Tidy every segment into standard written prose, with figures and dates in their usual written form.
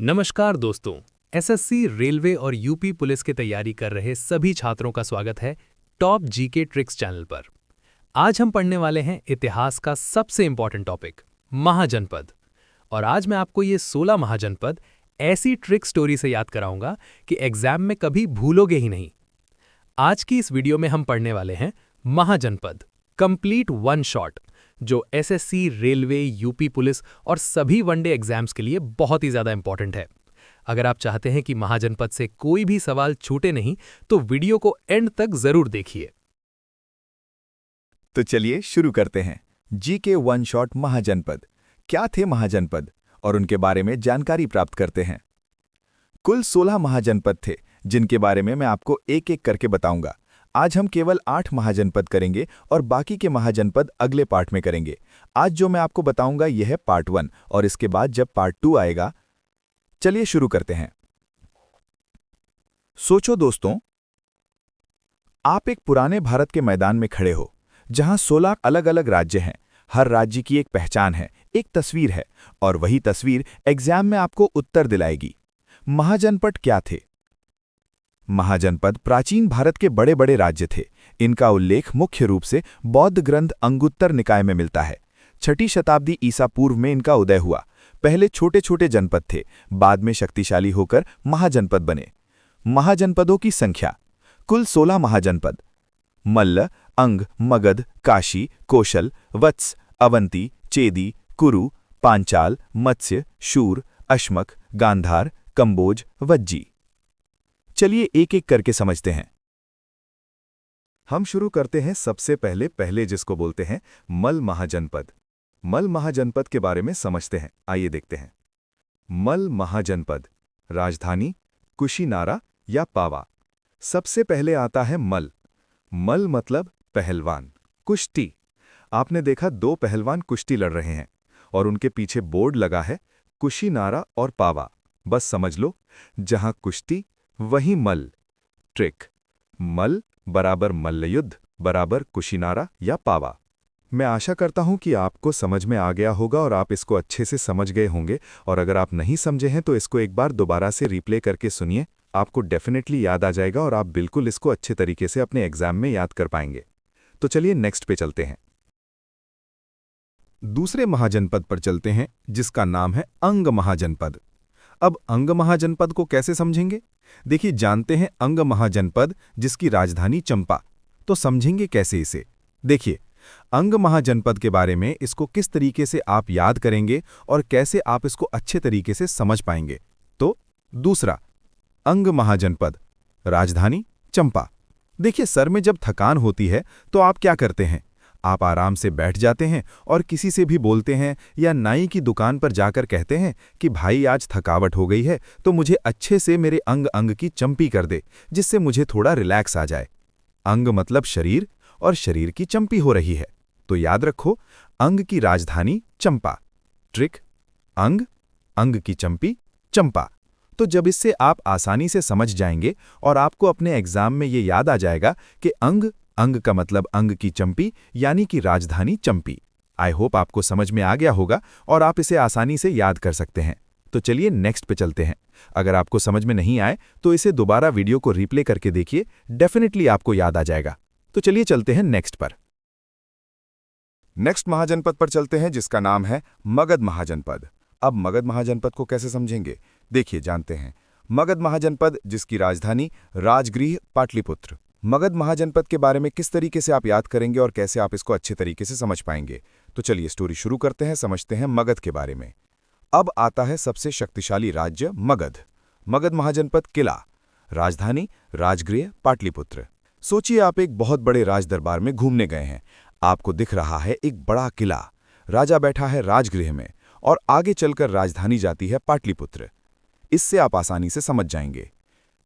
नमस्कार दोस्तों। SSC, railway और यूपी पुलिस की तैयारी कर रहे सभी छात्रों का स्वागत है टॉप जीके ट्रिक्स चैनल पर। आज हम पढ़ने वाले हैं इतिहास का सबसे इंपॉर्टेंट टॉपिक, महाजनपद। और आज मैं आपको ये 16 महाजनपद ऐसी ट्रिक स्टोरी से याद कराऊंगा कि एग्जाम में कभी भूलोगे ही नहीं। आज की इस वीडियो में हम पढ़ने वाले हैं महाजनपद कंप्लीट वन शॉट, जो एसएससी, रेलवे, यूपी पुलिस और सभी वनडे एग्जाम्स के लिए बहुत ही ज्यादा इंपॉर्टेंट है। अगर आप चाहते हैं कि महाजनपद से कोई भी सवाल छूटे नहीं, तो वीडियो को एंड तक जरूर देखिए। तो चलिए शुरू करते हैं। जीके वन शॉट महाजनपद। क्या थे महाजनपद और उनके बारे में जानकारी प्राप्त करते हैं। कुल 16 महाजनपद थे, जिनके बारे में मैं आपको एक एक करके बताऊंगा। आज हम केवल 8 महाजनपद करेंगे और बाकी के महाजनपद अगले पार्ट में करेंगे। आज जो मैं आपको बताऊंगा यह है पार्ट 1 और इसके बाद जब पार्ट 2 आएगा। चलिए शुरू करते हैं। सोचो दोस्तों, आप एक पुराने भारत के मैदान में खड़े हो, जहां 16 अलग अलग राज्य हैं। हर राज्य की एक पहचान है, एक तस्वीर है, और वही तस्वीर एग्जाम में आपको उत्तर दिलाएगी। महाजनपद क्या थे? महाजनपद प्राचीन भारत के बड़े बड़े राज्य थे। इनका उल्लेख मुख्य रूप से बौद्ध ग्रंथ अंगुत्तर निकाय में मिलता है। 6ठी शताब्दी ईसा पूर्व में इनका उदय हुआ। पहले छोटे छोटे जनपद थे, बाद में शक्तिशाली होकर महाजनपद बने। महाजनपदों की संख्या कुल 16 महाजनपद। मल्ल, अंग, मगध, काशी, कौशल, वत्स, अवंती, चेदी, कुरु, पांचाल, मत्स्य, शूर, अश्मक, गांधार, कंबोज, वज्जी। चलिए एक एक करके समझते हैं। हम शुरू करते हैं सबसे पहले जिसको बोलते हैं मल महाजनपद। मल महाजनपद के बारे में समझते हैं, आइए देखते हैं। मल महाजनपद। राजधानी कुशीनारा या पावा। सबसे पहले आता है मल। मल मतलब पहलवान, कुश्ती। आपने देखा 2 पहलवान कुश्ती लड़ रहे हैं और उनके पीछे बोर्ड लगा है कुशीनारा और पावा। बस समझ लो, जहां कुश्ती वहीं मल। ट्रिक: मल बराबर मल्लयुद्ध बराबर कुशीनारा या पावा। मैं आशा करता हूं कि आपको समझ में आ गया होगा और आप इसको अच्छे से समझ गए होंगे। और अगर आप नहीं समझे हैं तो इसको एक बार दोबारा से रिप्ले करके सुनिए, आपको डेफिनेटली याद आ जाएगा और आप बिल्कुल इसको अच्छे तरीके से अपने एग्जाम में याद कर पाएंगे। तो चलिए नेक्स्ट पे चलते हैं। दूसरे महाजनपद पर चलते हैं, जिसका नाम है अंग महाजनपद। अब अंग महाजनपद को कैसे समझेंगे? देखिए, जानते हैं अंग महाजनपद जिसकी राजधानी चंपा। तो समझेंगे कैसे इसे? देखिए, अंग महाजनपद के बारे में, इसको किस तरीके से आप याद करेंगे और कैसे आप इसको अच्छे तरीके से समझ पाएंगे। तो दूसरा, अंग महाजनपद, राजधानी चंपा। देखिए, सर में जब थकान होती है तो आप क्या करते हैं? आप आराम से बैठ जाते हैं और किसी से भी बोलते हैं या नाई की दुकान पर जाकर कहते हैं कि भाई आज थकावट हो गई है तो मुझे अच्छे से मेरे अंग अंग की चंपी कर दे, जिससे मुझे थोड़ा रिलैक्स आ जाए। अंग मतलब शरीर और शरीर की चंपी हो रही है, तो याद रखो, अंग की राजधानी चंपा। ट्रिक: अंग, अंग की चंपी, चंपा। तो जब इससे आप आसानी से समझ जाएंगे और आपको अपने एग्जाम में ये याद आ जाएगा कि अंग, अंग का मतलब अंग की चंपी यानी कि राजधानी चंपी। आई होप आपको समझ में आ गया होगा और आप इसे आसानी से याद कर सकते हैं। तो चलिए नेक्स्ट पे चलते हैं। अगर आपको समझ में नहीं आए तो इसे दोबारा वीडियो को रिप्ले करके देखिए, डेफिनेटली आपको याद आ जाएगा। तो चलिए चलते हैं नेक्स्ट पर। नेक्स्ट महाजनपद पर चलते हैं, जिसका नाम है मगध महाजनपद। अब मगध महाजनपद को कैसे समझेंगे? देखिए, जानते हैं मगध महाजनपद जिसकी राजधानी राजगृह पाटलिपुत्र। मगध महाजनपद के बारे में किस तरीके से आप याद करेंगे और कैसे आप इसको अच्छे तरीके से समझ पाएंगे। तो चलिए स्टोरी शुरू करते हैं, समझते हैं मगध के बारे में। अब आता है सबसे शक्तिशाली राज्य मगध। मगध महाजनपद किला, राजधानी राजगृह पाटलिपुत्र। सोचिए, आप एक बहुत बड़े राजदरबार में घूमने गए हैं। आपको दिख रहा है एक बड़ा किला, राजा बैठा है राजगृह में और आगे चलकर राजधानी जाती है पाटलिपुत्र। इससे आप आसानी से समझ जाएंगे।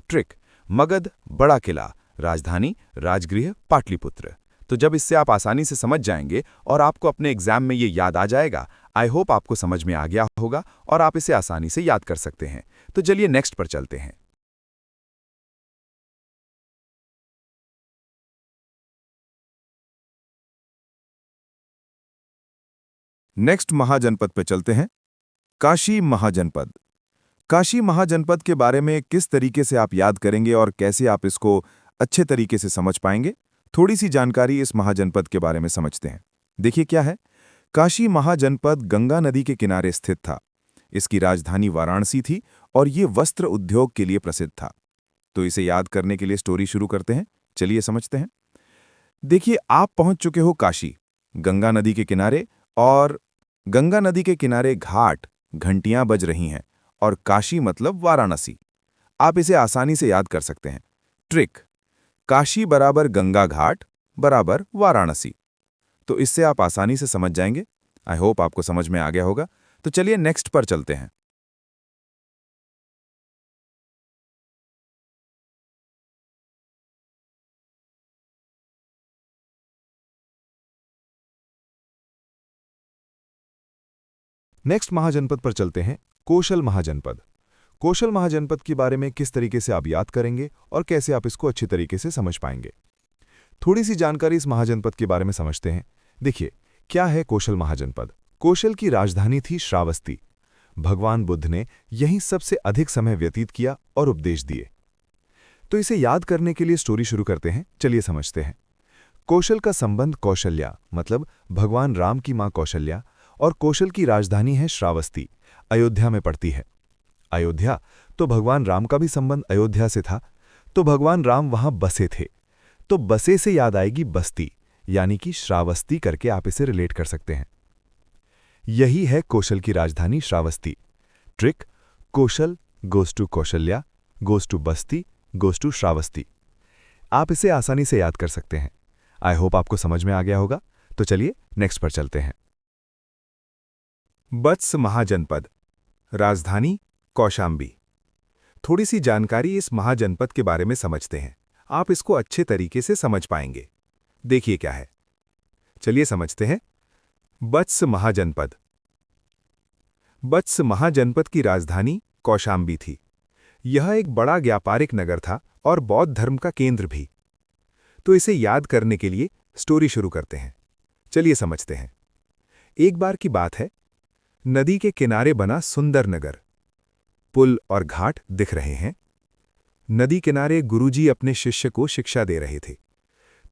ट्रिक: मगध, बड़ा किला, राजधानी राजगृह पाटलिपुत्र। तो जब इससे आप आसानी से समझ जाएंगे और आपको अपने एग्जाम में ये याद आ जाएगा, आई होप आपको समझ में आ गया होगा और आप इसे आसानी से याद कर सकते हैं। तो चलिए नेक्स्ट पर चलते हैं। नेक्स्ट महाजनपद पर चलते हैं, काशी महाजनपद। काशी महाजनपद के बारे में किस तरीके से आप याद करेंगे और कैसे आप इसको अच्छे तरीके से समझ पाएंगे? थोड़ी सी जानकारी इस महाजनपद के बारे में समझते हैं। देखिए क्या है, काशी महाजनपद गंगा नदी के किनारे स्थित था। इसकी राजधानी वाराणसी थी और ये वस्त्र उद्योग के लिए प्रसिद्ध था। तो इसे याद करने के लिए स्टोरी शुरू करते हैं। चलिए समझते हैं। देखिए, आप पहुंच चुके हो काशी, गंगा नदी के किनारे, और गंगा नदी के किनारे घाट घंटियां बज रही हैं और काशी मतलब वाराणसी। आप इसे आसानी से याद कर सकते हैं। ट्रिक: काशी बराबर गंगा घाट बराबर वाराणसी। तो इससे आप आसानी से समझ जाएंगे। आई होप आपको समझ में आ गया होगा। तो चलिए नेक्स्ट पर चलते हैं। नेक्स्ट महाजनपद पर चलते हैं, कौशल महाजनपद। कौशल महाजनपद के बारे में किस तरीके से आप याद करेंगे और कैसे आप इसको अच्छी तरीके से समझ पाएंगे? थोड़ी सी जानकारी इस महाजनपद के बारे में समझते हैं। देखिए, क्या है कौशल महाजनपद? कौशल की राजधानी थी श्रावस्ती। भगवान बुद्ध ने यहीं सबसे अधिक समय व्यतीत किया और उपदेश दिए। तो इसे याद करने के लिए स्टोरी शुरू करते हैं। चलिए समझते हैं। कौशल का संबंध कौशल्या मतलब भगवान राम की मां कौशल्या और कौशल की राजधानी है श्रावस्ती, अयोध्या में पड़ती है। अयोध्या तो भगवान राम का भी संबंध अयोध्या से था, तो भगवान राम वहां बसे थे। तो बसे से याद आएगी बस्ती, यानी कि श्रावस्ती करके आप इसे रिलेट कर सकते हैं। यही है कौशल की राजधानी Shravasti. Trick: Kaushal goes to Kaushalya, goes to Basti, goes to Shravasti. आप इसे आसानी से याद कर सकते हैं। आई होप आपको समझ में आ गया होगा। तो चलिए नेक्स्ट पर चलते हैं। वत्स महाजनपद, राजधानी कौशांबी। थोड़ी सी जानकारी इस महाजनपद के बारे में समझते हैं। आप इसको अच्छे तरीके से समझ पाएंगे। देखिए क्या है, चलिए समझते हैं। वत्स महाजनपद। वत्स महाजनपद की राजधानी कौशांबी थी। यह एक बड़ा व्यापारिक नगर था और बौद्ध धर्म का केंद्र भी। तो इसे याद करने के लिए स्टोरी शुरू करते हैं। चलिए समझते हैं। एक बार की बात है, नदी के किनारे बना सुंदर नगर। पुल और घाट दिख रहे हैं। नदी किनारे गुरुजी अपने शिष्य को शिक्षा दे रहे थे।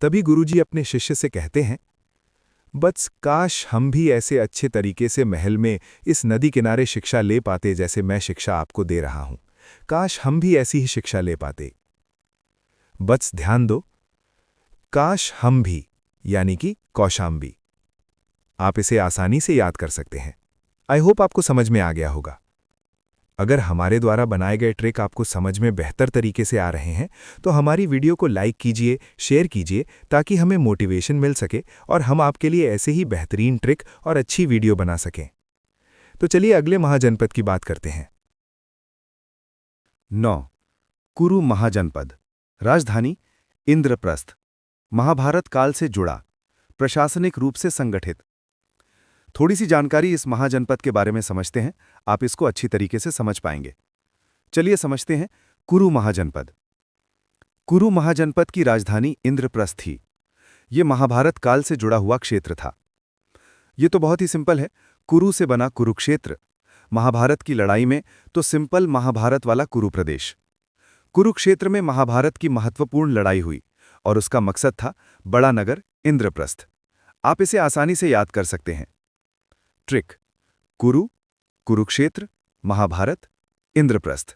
तभी गुरुजी अपने शिष्य से कहते हैं, बस काश हम भी ऐसे अच्छे तरीके से महल में इस नदी किनारे शिक्षा ले पाते जैसे मैं शिक्षा आपको दे रहा हूं। काश हम भी ऐसी ही शिक्षा ले पाते। बस ध्यान दो, काश हम भी, यानी कि कौशांबी। आप इसे आसानी से याद कर सकते हैं। आई होप आपको समझ में आ गया होगा। अगर हमारे द्वारा बनाए गए ट्रिक आपको समझ में बेहतर तरीके से आ रहे हैं तो हमारी वीडियो को लाइक कीजिए, शेयर कीजिए, ताकि हमें मोटिवेशन मिल सके और हम आपके लिए ऐसे ही बेहतरीन ट्रिक और अच्छी वीडियो बना सकें। तो चलिए अगले महाजनपद की बात करते हैं। 9. कुरु महाजनपद, राजधानी इंद्रप्रस्थ। महाभारत काल से जुड़ा, प्रशासनिक रूप से संगठित। थोड़ी सी जानकारी इस महाजनपद के बारे में समझते हैं। आप इसको अच्छी तरीके से समझ पाएंगे। चलिए समझते हैं। कुरु महाजनपद। कुरु महाजनपद की राजधानी इंद्रप्रस्थ थी। यह महाभारत काल से जुड़ा हुआ क्षेत्र था। यह तो बहुत ही सिंपल है। कुरु से बना कुरुक्षेत्र। महाभारत की लड़ाई में तो सिंपल महाभारत वाला कुरु प्रदेश। कुरुक्षेत्र में महाभारत की महत्वपूर्ण लड़ाई हुई और उसका मकसद था बड़ा नगर इंद्रप्रस्थ। आप इसे आसानी से याद कर सकते हैं। ट्रिक: कुरु, कुरुक्षेत्र, महाभारत, इंद्रप्रस्थ।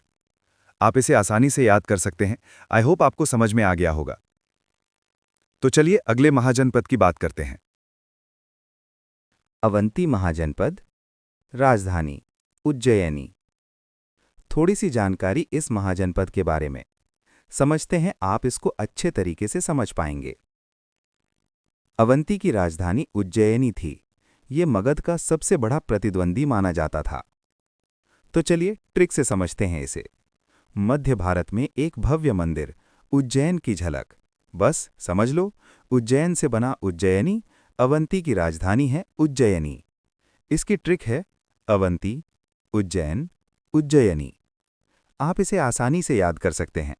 आप इसे आसानी से याद कर सकते हैं। आई होप आपको समझ में आ गया होगा। तो चलिए अगले महाजनपद की बात करते हैं। अवंती महाजनपद, राजधानी उज्जैनी। थोड़ी सी जानकारी इस महाजनपद के बारे में समझते हैं। आप इसको अच्छे तरीके से समझ पाएंगे। अवंती की राजधानी उज्जैनी थी। ये मगध का सबसे बड़ा प्रतिद्वंदी माना जाता था। तो चलिए ट्रिक से समझते हैं इसे। मध्य भारत में एक भव्य मंदिर, उज्जैन की झलक। बस समझ लो, उज्जैन से बना उज्जैनी। अवंती की राजधानी है उज्जैनी। इसकी ट्रिक है अवंती, उज्जैन, उज्जैनी। आप इसे आसानी से याद कर सकते हैं।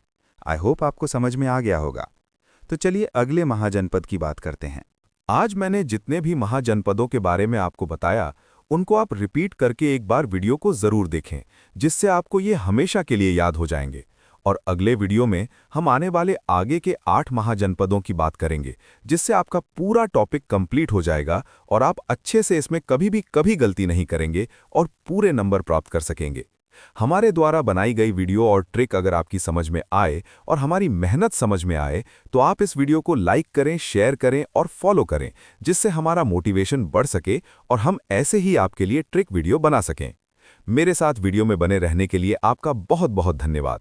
आई होप आपको समझ में आ गया होगा। तो चलिए अगले महाजनपद की बात करते हैं। आज मैंने जितने भी महाजनपदों के बारे में आपको बताया, उनको आप रिपीट करके एक बार वीडियो को ज़रूर देखें, जिससे आपको ये हमेशा के लिए याद हो जाएंगे। और अगले वीडियो में हम आने वाले आगे के 8 महाजनपदों की बात करेंगे, जिससे आपका पूरा टॉपिक कंप्लीट हो जाएगा और आप अच्छे से इसमें कभी गलती नहीं करेंगे और पूरे नंबर प्राप्त कर सकेंगे। हमारे द्वारा बनाई गई वीडियो और ट्रिक अगर आपकी समझ में आए और हमारी मेहनत समझ में आए, तो आप इस वीडियो को लाइक करें, शेयर करें और फॉलो करें, जिससे हमारा मोटिवेशन बढ़ सके और हम ऐसे ही आपके लिए ट्रिक वीडियो बना सकें। मेरे साथ वीडियो में बने रहने के लिए आपका बहुत बहुत धन्यवाद।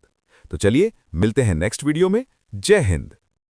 तो चलिए मिलते हैं नेक्स्ट वीडियो में। जय हिंद।